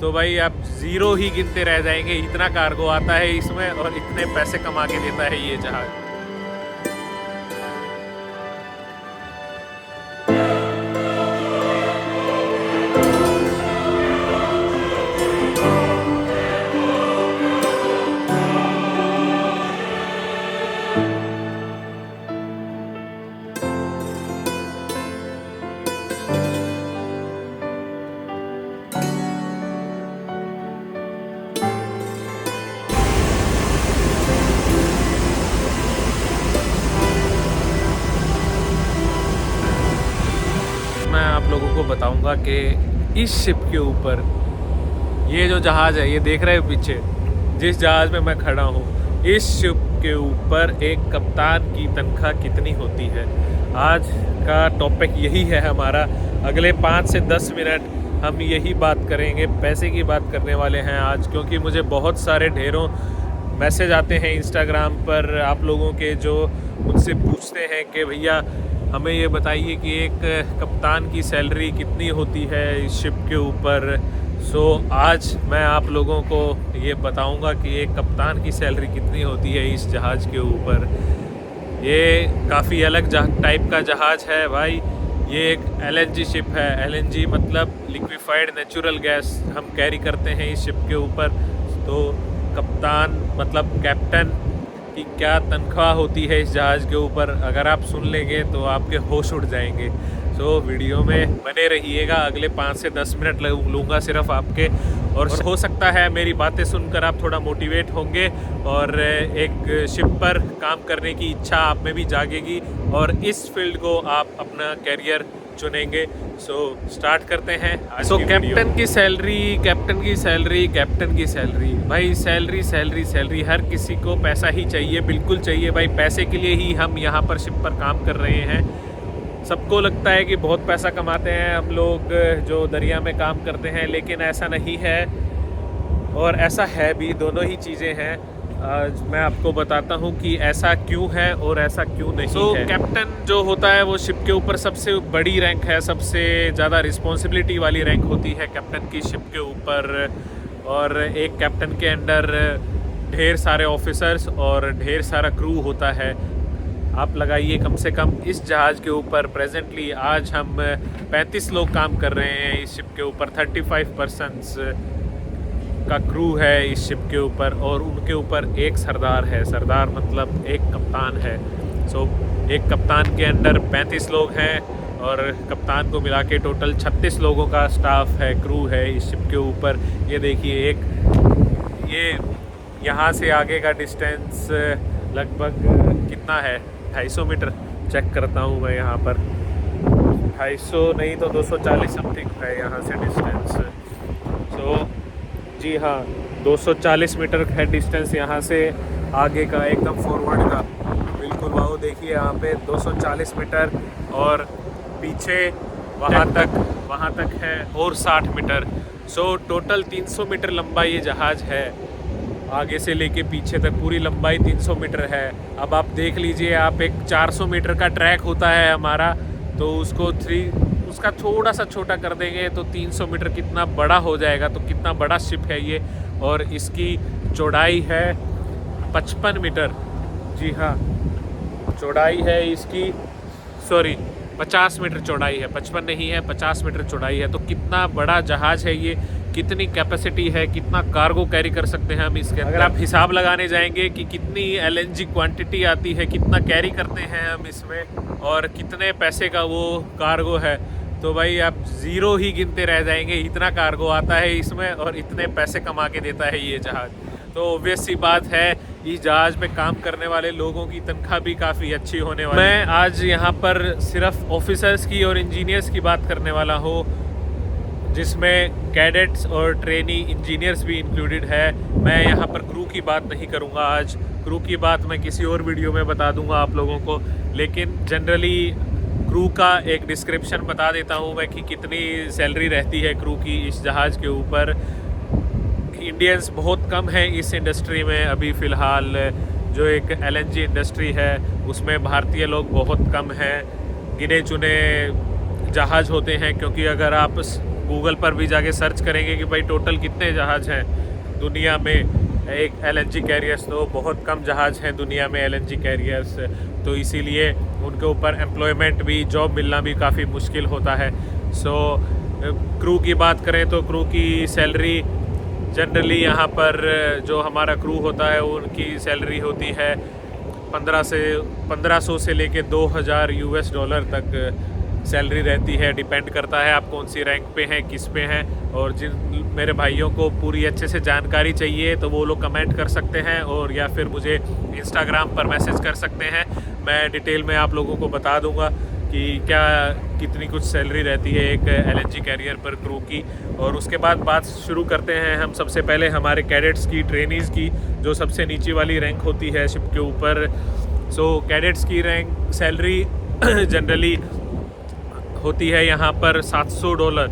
तो भाई आप ज़ीरो ही गिनते रह जाएंगे, इतना कार्गो आता है इसमें और इतने पैसे कमा के देता है ये जहाज़। मैं आप लोगों को बताऊंगा कि इस शिप के ऊपर ये जो जहाज़ है, ये देख रहे हो पीछे जिस जहाज़ में मैं खड़ा हूँ, इस शिप के ऊपर एक कप्तान की तनख्वाह कितनी होती है। आज का टॉपिक यही है हमारा। अगले 5 से 10 मिनट हम यही बात करेंगे, पैसे की बात करने वाले हैं आज, क्योंकि मुझे बहुत सारे ढेरों मैसेज आते हैं इंस्टाग्राम पर आप लोगों के, जो मुझसे पूछते हैं कि भैया हमें ये बताइए कि एक कप्तान की सैलरी कितनी होती है इस शिप के ऊपर। सो आज मैं आप लोगों को ये बताऊंगा कि एक कप्तान की सैलरी कितनी होती है इस जहाज़ के ऊपर। ये काफ़ी अलग टाइप का जहाज़ है भाई। ये एक LNG शिप है। LNG मतलब लिक्विफाइड नेचुरल गैस हम कैरी करते हैं इस शिप के ऊपर। तो कप्तान मतलब कैप्टन की क्या तनख्वाह होती है इस जहाज़ के ऊपर, अगर आप सुन लेंगे तो आपके होश उड़ जाएंगे। सो वीडियो में बने रहिएगा। अगले 5 से 10 मिनट लूँगा सिर्फ आपके, और हो सकता है मेरी बातें सुनकर आप थोड़ा मोटिवेट होंगे और एक शिप पर काम करने की इच्छा आप में भी जागेगी और इस फील्ड को आप अपना कैरियर चुनेंगे। सो स्टार्ट करते हैं। सो कैप्टन की सैलरी भाई, सैलरी हर किसी को पैसा ही चाहिए, बिल्कुल चाहिए भाई। पैसे के लिए ही हम यहाँ पर शिप पर काम कर रहे हैं। सबको लगता है कि बहुत पैसा कमाते हैं हम लोग जो दरिया में काम करते हैं, लेकिन ऐसा नहीं है, और ऐसा है भी, दोनों ही चीज़ें हैं। आज मैं आपको बताता हूँ कि ऐसा क्यों है और ऐसा क्यों नहीं है। कैप्टन जो होता है वो शिप के ऊपर सबसे बड़ी रैंक है, सबसे ज़्यादा रिस्पॉन्सिबिलिटी वाली रैंक होती है कैप्टन की शिप के ऊपर। और एक कैप्टन के अंडर ढेर सारे ऑफिसर्स और ढेर सारा क्रू होता है। आप लगाइए कम से कम इस जहाज़ के ऊपर प्रेजेंटली आज हम 35 लोग काम कर रहे हैं इस शिप के ऊपर। 35 पर्सन्स का क्रू है इस शिप के ऊपर, और उनके ऊपर एक सरदार है। सरदार मतलब एक कप्तान है। सो एक कप्तान के अंडर 35 लोग हैं और कप्तान को मिला के टोटल 36 लोगों का स्टाफ है, क्रू है इस शिप के ऊपर। ये देखिए, ये यहाँ से आगे का डिस्टेंस लगभग कितना है, 250 मीटर। चेक करता हूँ मैं यहाँ पर, 250 नहीं तो 240 समथिंग है यहाँ से डिस्टेंस। सो जी हाँ, 240 मीटर है डिस्टेंस यहाँ से आगे का, एकदम फॉरवर्ड का। बिल्कुल वो देखिए यहाँ पे 240 मीटर, और पीछे वहाँ तक है और 60 मीटर। सो टोटल 300 मीटर लंबा ये जहाज़ है। आगे से लेके पीछे तक पूरी लंबाई 300 मीटर है। अब आप देख लीजिए, आप एक 400 मीटर का ट्रैक होता है हमारा, तो उसका थोड़ा सा छोटा कर देंगे तो 300 मीटर कितना बड़ा हो जाएगा। तो कितना बड़ा शिप है ये, और इसकी चौड़ाई है 55 मीटर। जी हाँ, चौड़ाई है इसकी, 50 मीटर चौड़ाई है, 55 नहीं है, 50 मीटर चौड़ाई है। तो कितना बड़ा जहाज़ है ये, कितनी कैपेसिटी है, कितना कार्गो कैरी कर सकते हैं हम इसके। अगर आप हिसाब लगाने जाएंगे कि कितनी LNG क्वांटिटी आती है, कितना कैरी करते हैं हम इसमें, और कितने पैसे का वो कार्गो है, तो भाई आप ज़ीरो ही गिनते रह जाएंगे, इतना कार्गो आता है इसमें और इतने पैसे कमा के देता है ये जहाज़। तो ऑब्वियस सी बात है, इस जहाज़ में काम करने वाले लोगों की तनख्वाह भी काफ़ी अच्छी होने वाली है। मैं आज यहाँ पर सिर्फ ऑफिसर्स की और इंजीनियर्स की बात करने वाला हूँ, जिसमें कैडेट्स और ट्रेनी इंजीनियर्स भी इंक्लूडेड है। मैं यहाँ पर क्रू की बात नहीं करूँगा आज, क्रू की बात मैं किसी और वीडियो में बता दूँगा आप लोगों को। लेकिन जनरली क्रू का एक डिस्क्रिप्शन बता देता हूँ मैं कि कितनी सैलरी रहती है क्रू की इस जहाज़ के ऊपर। इंडियंस बहुत कम हैं इस इंडस्ट्री में अभी फ़िलहाल। जो एक LNG इंडस्ट्री है उसमें भारतीय लोग बहुत कम हैं, गिने चुने जहाज़ होते हैं। क्योंकि अगर आप गूगल पर भी जाके सर्च करेंगे कि भाई टोटल कितने जहाज़ हैं दुनिया में एक एलएनजी कैरियर्स, तो बहुत कम जहाज़ हैं दुनिया में एलएनजी कैरियर्स, तो इसीलिए उनके ऊपर एम्प्लॉयमेंट भी, जॉब मिलना भी काफ़ी मुश्किल होता है। सो क्रू की बात करें तो क्रू की सैलरी जनरली यहाँ पर जो हमारा क्रू होता है उनकी सैलरी होती है 1500 से लेके 2000 यूएस डॉलर तक सैलरी रहती है। डिपेंड करता है आप कौन सी रैंक पे हैं, किस पे हैं। और जिन मेरे भाइयों को पूरी अच्छे से जानकारी चाहिए तो वो लोग कमेंट कर सकते हैं, और या फिर मुझे इंस्टाग्राम पर मैसेज कर सकते हैं। मैं डिटेल में आप लोगों को बता दूंगा कि कितनी कुछ सैलरी रहती है एक एलएनजी कैरियर पर क्रू की। और उसके बाद बात शुरू करते हैं हम सबसे पहले हमारे कैडेट्स की, ट्रेनीज़ की, जो सबसे नीचे वाली रैंक होती है शिप के ऊपर। सो कैडेट्स की रैंक सैलरी जनरली होती है यहाँ पर $700,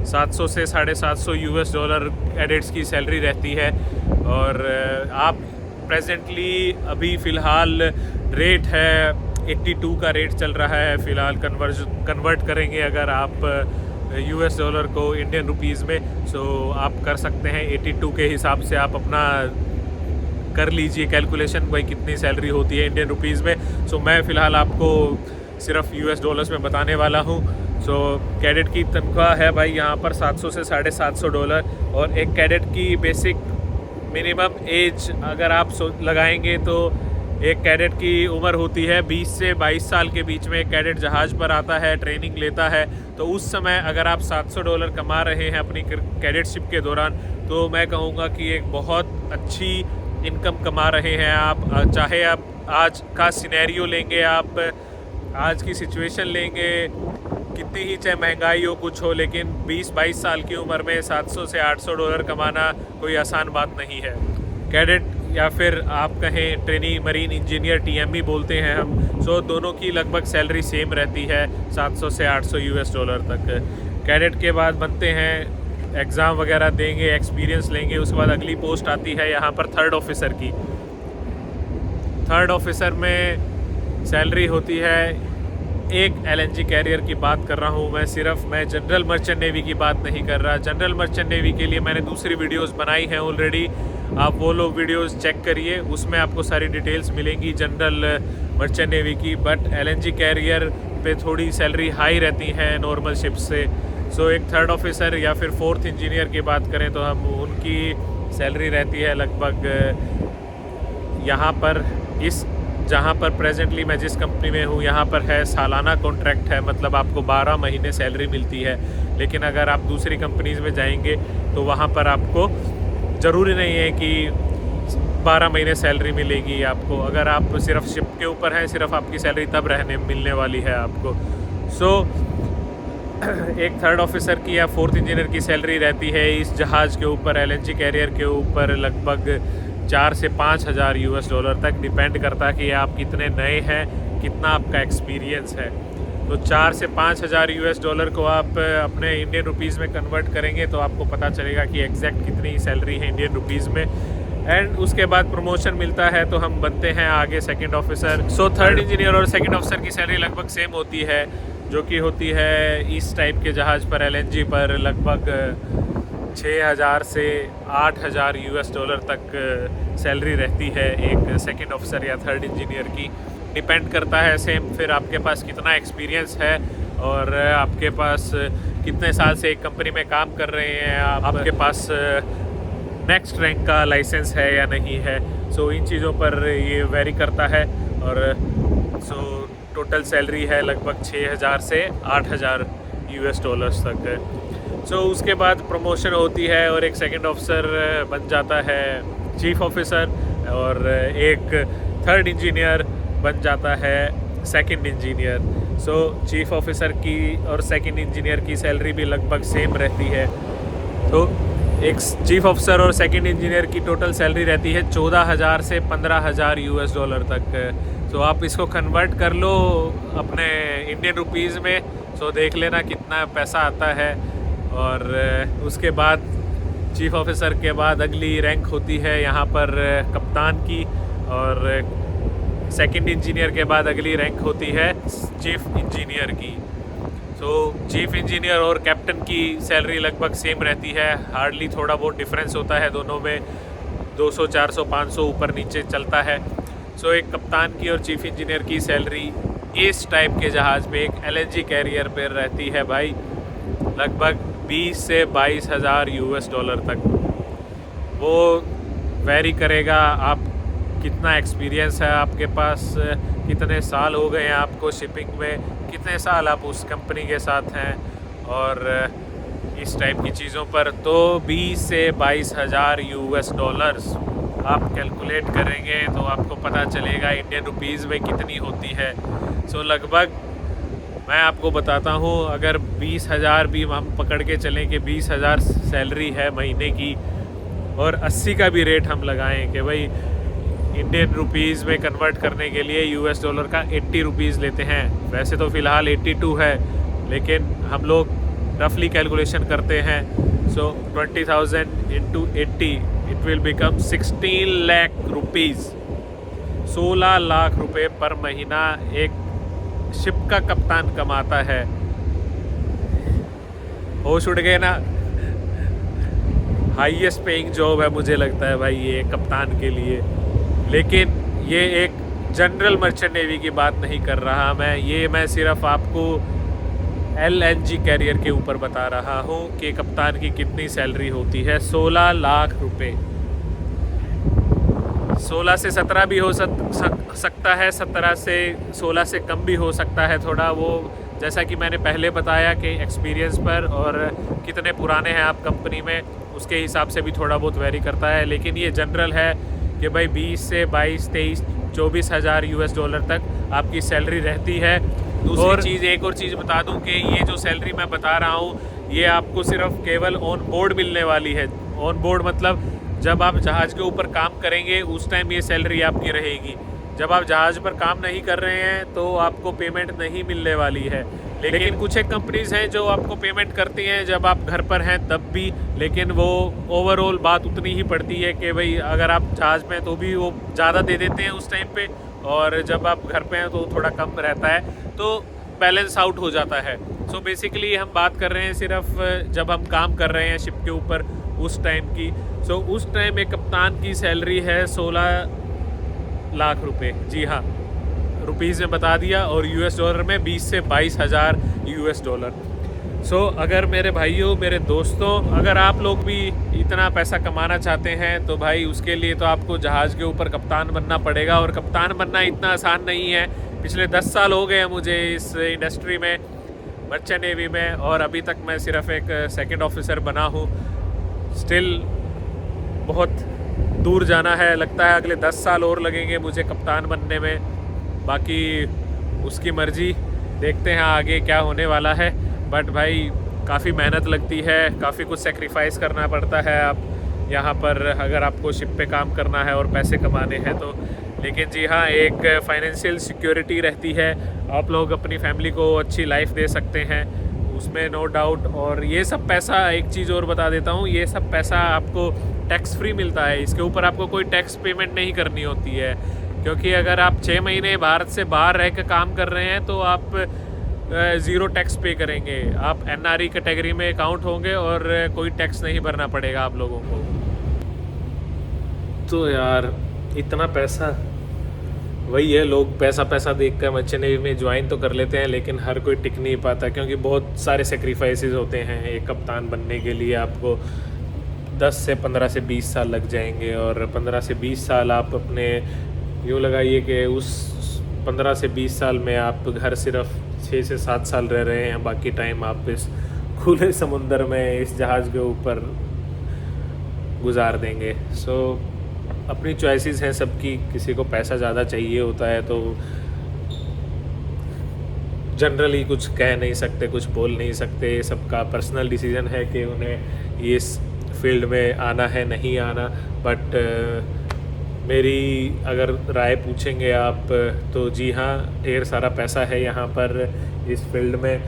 700 से $750 यूएस डॉलर कैडेट्स की सैलरी रहती है। और आप प्रेजेंटली अभी फ़िलहाल रेट है 82 का रेट चल रहा है फ़िलहाल। कन्वर्ट करेंगे अगर आप यूएस डॉलर को इंडियन रुपीज़ में, सो आप कर सकते हैं 82 के हिसाब से आप अपना कर लीजिए कैलकुलेशन भाई कितनी सैलरी होती है इंडियन रुपीज़ में। सो मैं फ़िलहाल आपको सिर्फ यूएस डॉलर्स में बताने वाला हूँ। सो कैडेट की तनख्वाह है भाई यहाँ पर 700 से $750, और एक कैडेट की बेसिक मिनिमम एज अगर आप लगाएंगे तो एक कैडेट की उम्र होती है 20 से 22 साल के बीच में। एक कैडेट जहाज़ पर आता है, ट्रेनिंग लेता है, तो उस समय अगर आप $700 कमा रहे हैं अपनी कैडेटशिप के दौरान, तो मैं कहूँगा कि एक बहुत अच्छी इनकम कमा रहे हैं आप। चाहे आप आज का सिनेरियो लेंगे, आप आज की सिचुएशन लेंगे, कितनी ही चाहे महंगाई हो कुछ हो, लेकिन 20-22 साल की उम्र में $700 से $800 कमाना कोई आसान बात नहीं है। कैडेट या फिर आप कहें ट्रेनी मरीन इंजीनियर, टीएमई बोलते हैं हम, सो दोनों की लगभग सैलरी सेम रहती है 700 से 800 यूएस डॉलर तक। कैडेट के बाद बनते हैं, एग्ज़ाम वगैरह देंगे, एक्सपीरियंस लेंगे, उसके बाद अगली पोस्ट आती है यहाँ पर थर्ड ऑफिसर की। थर्ड ऑफिसर में सैलरी होती है, एक एलएनजी कैरियर की बात कर रहा हूँ मैं जनरल मर्चेंट नेवी की बात नहीं कर रहा। जनरल मर्चेंट नेवी के लिए मैंने दूसरी वीडियोस बनाई हैं ऑलरेडी, आप वो लोग वीडियोस चेक करिए, उसमें आपको सारी डिटेल्स मिलेंगी जनरल मर्चेंट नेवी की। बट एलएनजी कैरियर पे थोड़ी सैलरी हाई रहती हैं नॉर्मल शिप से। सो एक थर्ड ऑफिसर या फिर फोर्थ इंजीनियर की बात करें तो हम उनकी सैलरी रहती है लगभग यहाँ पर जहाँ पर प्रेजेंटली मैं जिस कंपनी में हूँ यहाँ पर है सालाना कॉन्ट्रैक्ट है, मतलब आपको 12 महीने सैलरी मिलती है। लेकिन अगर आप दूसरी कंपनीज़ में जाएंगे तो वहाँ पर आपको ज़रूरी नहीं है कि 12 महीने सैलरी मिलेगी आपको। अगर आप सिर्फ शिप के ऊपर हैं, सिर्फ आपकी सैलरी तब मिलने वाली है आपको। सो एक थर्ड ऑफिसर की या फोर्थ इंजीनियर की सैलरी रहती है इस जहाज़ के ऊपर, एलएनजी कैरियर के ऊपर, लगभग 4 से 5 हज़ार यूएस डॉलर तक। डिपेंड करता है कि आप कितने नए हैं, कितना आपका एक्सपीरियंस है। तो 4 से 5 हज़ार यूएस डॉलर को आप अपने इंडियन रुपीज़ में कन्वर्ट करेंगे तो आपको पता चलेगा कि एग्जैक्ट कितनी सैलरी है इंडियन रुपीज़ में। एंड उसके बाद प्रमोशन मिलता है तो हम बनते हैं आगे second officer. So third engineer और सेकंड ऑफिसर की सैलरी लगभग सेम होती है, जो कि होती है इस टाइप के जहाज़ पर, एलएनजी पर, लगभग 6000 से 8000 यूएस डॉलर तक सैलरी रहती है एक सेकंड ऑफिसर या थर्ड इंजीनियर की। डिपेंड करता है सेम फिर आपके पास कितना एक्सपीरियंस है और आपके पास कितने साल से एक कंपनी में काम कर रहे हैं, आपके पास नेक्स्ट रैंक का लाइसेंस है या नहीं है। सो इन चीज़ों पर ये वेरी करता है। और सो टोटल सैलरी है लगभग 6000 से 8000 यूएस डॉलर्स तक। सो उसके बाद प्रमोशन होती है और एक सेकंड ऑफिसर बन जाता है चीफ ऑफिसर, और एक थर्ड इंजीनियर बन जाता है सेकंड इंजीनियर। सो चीफ ऑफिसर की और सेकंड इंजीनियर की सैलरी भी लगभग सेम रहती है। तो एक चीफ ऑफिसर और सेकंड इंजीनियर की टोटल सैलरी रहती है 14000 से 15000 यूएस डॉलर तक। तो आप इसको कन्वर्ट कर लो अपने इंडियन रुपीज़ में, सो देख लेना कितना पैसा आता है। और उसके बाद चीफ ऑफिसर के बाद अगली रैंक होती है यहाँ पर कप्तान की, और सेकंड इंजीनियर के बाद अगली रैंक होती है चीफ इंजीनियर की। तो चीफ इंजीनियर और कैप्टन की सैलरी लगभग सेम रहती है, हार्डली थोड़ा बहुत डिफरेंस होता है दोनों में, 200 400 500 ऊपर नीचे चलता है। सो एक कप्तान की और चीफ इंजीनियर की सैलरी इस टाइप के जहाज़ में एक LNG कैरियर पर रहती है भाई लगभग 20 से 22 हज़ार US$ तक। वो वेरी करेगा आप कितना एक्सपीरियंस है आपके पास, कितने साल हो गए हैं आपको शिपिंग में, कितने साल आप उस कंपनी के साथ हैं, और इस टाइप की चीज़ों पर। तो 20 से 22 हज़ार US$ आप कैलकुलेट करेंगे तो आपको पता चलेगा इंडियन रुपीज़ में कितनी होती है। सो लगभग मैं आपको बताता हूँ, अगर 20,000 भी हम पकड़ के चलें कि 20,000 सैलरी है महीने की, और 80 का भी रेट हम लगाएं कि भाई इंडियन रुपीज़ में कन्वर्ट करने के लिए US$ का 80 रुपीज़ लेते हैं। वैसे तो फ़िलहाल 82 है, लेकिन हम लोग रफली कैलकुलेशन करते हैं। सो 20,000 into 80 it will become 16 lakh rupees, 16 lakh रुपए पर महीना एक शिप का कप्तान कमाता है। होश उड़ गए ना, हाईएस्ट पेइंग जॉब है मुझे लगता है भाई ये कप्तान के लिए। लेकिन ये एक जनरल मर्चेंट नेवी की बात नहीं कर रहा मैं सिर्फ आपको LNG कैरियर के ऊपर बता रहा हूँ कि कप्तान की कितनी सैलरी होती है। 16 लाख रुपए, 16 से 17 भी हो सकता है, 17 से 16 से कम भी हो सकता है थोड़ा, वो जैसा कि मैंने पहले बताया कि एक्सपीरियंस पर और कितने पुराने हैं आप कंपनी में उसके हिसाब से भी थोड़ा बहुत वेरी करता है। लेकिन ये जनरल है कि भाई 20 से 22 23 24 हज़ार US$ तक आपकी सैलरी रहती है। दूसरी चीज़, एक और चीज़ बता दूं कि ये जो सैलरी मैं बता रहा हूँ ये आपको सिर्फ केवल ऑन बोर्ड मिलने वाली है। ऑन बोर्ड मतलब जब आप जहाज़ के ऊपर काम करेंगे उस टाइम ये सैलरी आपकी रहेगी। जब आप जहाज़ पर काम नहीं कर रहे हैं तो आपको पेमेंट नहीं मिलने वाली है। लेकिन कुछ एक कंपनीज़ हैं जो आपको पेमेंट करती हैं जब आप घर पर हैं तब भी, लेकिन वो ओवरऑल बात उतनी ही पड़ती है कि भाई अगर आप जहाज़ में तो भी वो ज़्यादा दे देते हैं उस टाइम पे, और जब आप घर पे हैं तो थोड़ा कम रहता है, तो बैलेंस आउट हो जाता है। सो बेसिकली हम बात कर रहे हैं सिर्फ जब हम काम कर रहे हैं शिप के ऊपर उस टाइम की। सो उस टाइम एक कप्तान की सैलरी है 16 लाख रुपए, जी हाँ, रुपीज़ में बता दिया, और US$ में 20 से 22 हज़ार US$। सो अगर मेरे भाइयों, मेरे दोस्तों, अगर आप लोग भी इतना पैसा कमाना चाहते हैं तो भाई उसके लिए तो आपको जहाज़ के ऊपर कप्तान बनना पड़ेगा, और कप्तान बनना इतना आसान नहीं है। पिछले 10 साल हो गए हैं मुझे इस इंडस्ट्री में, मर्चेंट नेवी में, और अभी तक मैं सिर्फ एक सेकंड ऑफिसर बना हूँ। स्टिल बहुत दूर जाना है, लगता है अगले 10 साल और लगेंगे मुझे कप्तान बनने में। बाकी उसकी मर्ज़ी, देखते हैं आगे क्या होने वाला है। बट भाई काफ़ी मेहनत लगती है, काफ़ी कुछ सेक्रीफाइस करना पड़ता है आप यहाँ पर अगर आपको शिप पे काम करना है और पैसे कमाने हैं तो। लेकिन जी हाँ, एक फाइनेंशियल सिक्योरिटी रहती है, आप लोग अपनी फैमिली को अच्छी लाइफ दे सकते हैं उसमें, नो डाउट। और ये सब पैसा, एक चीज़ और बता देता हूँ, ये सब पैसा आपको टैक्स फ्री मिलता है, इसके ऊपर आपको कोई टैक्स पेमेंट नहीं करनी होती है। क्योंकि अगर आप 6 महीने भारत से बाहर रह कर काम कर रहे हैं तो आप 0 टैक्स पे करेंगे, आप NRE कैटेगरी में काउंट होंगे और कोई टैक्स नहीं भरना पड़ेगा आप लोगों को। तो यार इतना पैसा, वही है, लोग पैसा पैसा देखकर मर्चेंट नेवी में ज्वाइन तो कर लेते हैं, लेकिन हर कोई टिक नहीं पाता क्योंकि बहुत सारे सेक्रीफाइसेस होते हैं। एक कप्तान बनने के लिए आपको 10 से 15 से 20 साल लग जाएंगे, और 15 से 20 साल आप अपने यूँ लगाइए कि उस 15 से 20 साल में आप घर सिर्फ 6 से 7 साल रह रहे हैं, बाकी टाइम आप इस खुले समुंदर में इस जहाज़ के ऊपर गुजार देंगे। सो अपनी चॉइसेस हैं सबकी, किसी को पैसा ज़्यादा चाहिए होता है तो जनरली कुछ कह नहीं सकते, कुछ बोल नहीं सकते, सबका पर्सनल डिसीजन है कि उन्हें इस फील्ड में आना है नहीं आना। बट मेरी अगर राय पूछेंगे आप तो जी हाँ, ढेर सारा पैसा है यहाँ पर इस फील्ड में,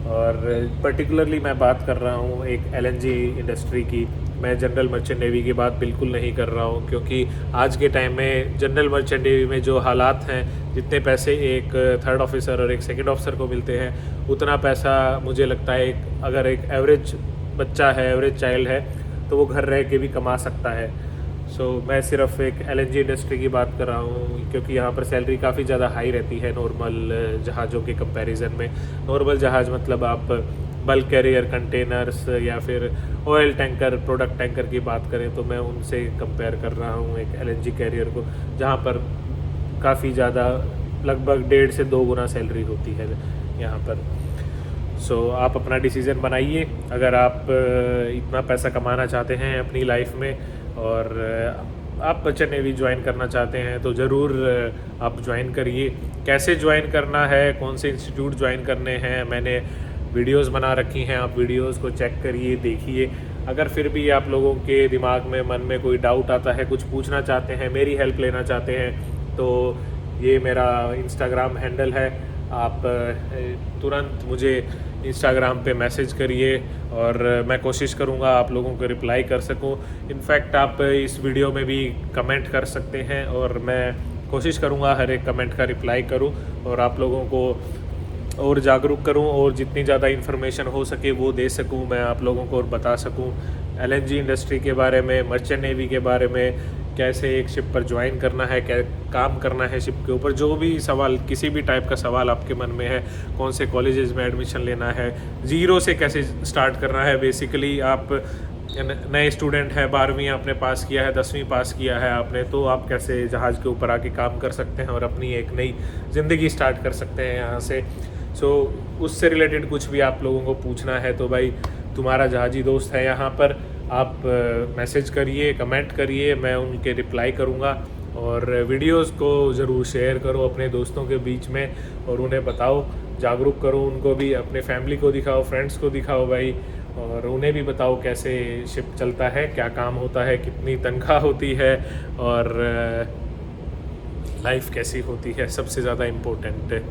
और पर्टिकुलरली मैं बात कर रहा हूँ एक LNG इंडस्ट्री की। मैं जनरल मर्चेंट नेवी की बात बिल्कुल नहीं कर रहा हूँ, क्योंकि आज के टाइम में जनरल मर्चेंट नेवी में जो हालात हैं, जितने पैसे एक थर्ड ऑफिसर और एक सेकंड ऑफिसर को मिलते हैं उतना पैसा मुझे लगता है अगर एक एवरेज बच्चा है, एवरेज चाइल्ड है, तो वो घर रह के भी कमा सकता है। मैं सिर्फ एक LNG इंडस्ट्री की बात कर रहा हूँ, क्योंकि यहाँ पर सैलरी काफ़ी ज़्यादा हाई रहती है नॉर्मल जहाज़ों के कंपैरिजन में। नॉर्मल जहाज़ मतलब आप बल्क कैरियर, कंटेनर्स या फिर ऑयल टैंकर, प्रोडक्ट टैंकर की बात करें तो मैं उनसे कंपेयर कर रहा हूँ एक LNG कैरियर को, जहाँ पर काफ़ी ज़्यादा लगभग 1.5 से 2 गुना सैलरी होती है यहाँ पर। आप अपना डिसीज़न बनाइए, अगर आप इतना पैसा कमाना चाहते हैं अपनी लाइफ में और आप बच्चन नेवी ज्वाइन करना चाहते हैं तो ज़रूर आप ज्वाइन करिए। कैसे ज्वाइन करना है, कौन से इंस्टीट्यूट ज्वाइन करने हैं, मैंने वीडियोस बना रखी हैं, आप वीडियोस को चेक करिए, देखिए। अगर फिर भी आप लोगों के दिमाग में, मन में कोई डाउट आता है, कुछ पूछना चाहते हैं, मेरी हेल्प लेना चाहते हैं, तो ये मेरा इंस्टाग्राम हैंडल है। आप तुरंत मुझे इंस्टाग्राम पे मैसेज करिए और मैं कोशिश करूँगा आप लोगों को रिप्लाई कर सकूँ। इनफैक्ट आप इस वीडियो में भी कमेंट कर सकते हैं और मैं कोशिश करूँगा हर एक कमेंट का रिप्लाई करूँ और आप लोगों को और जागरूक करूं और जितनी ज़्यादा इन्फॉर्मेशन हो सके वो दे सकूं, मैं आप लोगों को और बता सकूं LNG इंडस्ट्री के बारे में, मर्चेंट नेवी के बारे में, कैसे एक शिप पर ज्वाइन करना है, क्या काम करना है शिप के ऊपर। जो भी सवाल, किसी भी टाइप का सवाल आपके मन में है, कौन से कॉलेजेस में एडमिशन लेना है, ज़ीरो से कैसे स्टार्ट करना है। बेसिकली आप नए स्टूडेंट हैं, 12वीं आपने पास किया है, 10वीं पास किया है आपने, तो आप कैसे जहाज़ के ऊपर आके काम कर सकते हैं और अपनी एक नई ज़िंदगी स्टार्ट कर सकते हैं यहाँ से। उससे रिलेटेड कुछ भी आप लोगों को पूछना है तो भाई तुम्हारा जहाजी दोस्त है यहाँ पर, आप मैसेज करिए, कमेंट करिए, मैं उनके रिप्लाई करूँगा। और वीडियोस को ज़रूर शेयर करो अपने दोस्तों के बीच में और उन्हें बताओ, जागरूक करो उनको भी, अपने फैमिली को दिखाओ, फ्रेंड्स को दिखाओ भाई, और उन्हें भी बताओ कैसे शिप चलता है, क्या काम होता है, कितनी तनख्वाह होती है और लाइफ कैसी होती है, सबसे ज़्यादा इम्पोर्टेंट है।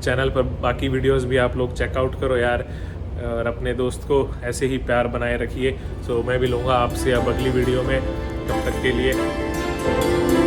चैनल पर बाकी वीडियोस भी आप लोग चेकआउट करो यार, और अपने दोस्त को ऐसे ही प्यार बनाए रखिए। मैं भी लूँगा आपसे अब अगली वीडियो में, तब तक के लिए